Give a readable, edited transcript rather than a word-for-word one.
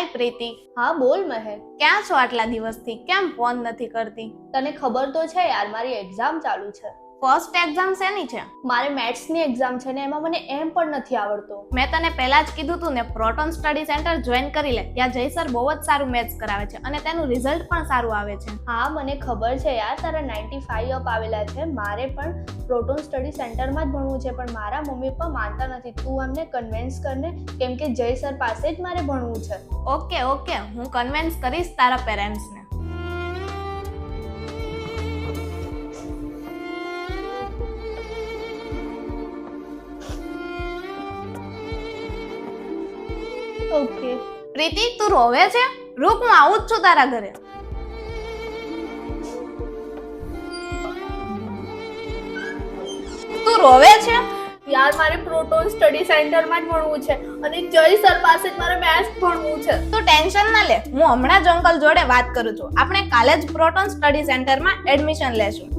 હાય પ્રીતિ. હા બોલ મહેક. ક્યાં છો આટલા દિવસથી? કેમ ફોન નથી કરતી? તને ખબર તો છે યાર, મારી એક્ઝામ ચાલુ છે. ફર્સ્ટ એક્ઝામ શેની છે? મારે મેથ્સની એક્ઝામ છે ને એમાં મને એમ પણ નથી આવડતું. મેં તને પહેલા જ કીધું તું ને, પ્રોટોન સ્ટડી સેન્ટર જોઈન કરી લે. ત્યાં જય સર બહુ જ સારું મેથ્સ કરાવે છે અને તેનું રિઝલ્ટ પણ સારું આવે છે. હા મને ખબર છે યાર, તારા 95 અપ આવેલા છે. મારે પણ પ્રોટોન સ્ટડી સેન્ટરમાં જ ભણવું છે, પણ મારા મમ્મી પપ્પા માનતા નથી. તું અમને કન્વિન્સ કરને, કેમ કે જય સર પાસે જ મારે ભણવું છે. ઓકે ઓકે, હું કન્વિન્સ કરીશ તારા પેરેન્ટ્સને. ઓકે. પ્રીતિ, તું રોવે છે? રૂક, હું આવું જ છું તારા ઘરે. તું રોવે છે? યાર મારે પ્રોટોન સ્ટડી સેન્ટરમાં જ ભણવું છે અને જય સર પાસે જ મારે મેથ્સ ભણવું છે. તું ટેન્શન ના લે, હું હમણાં જ અંકલ જોડે વાત કરું છું. આપણે કાલે જ પ્રોટોન સ્ટડી સેન્ટરમાં એડમિશન લેશું.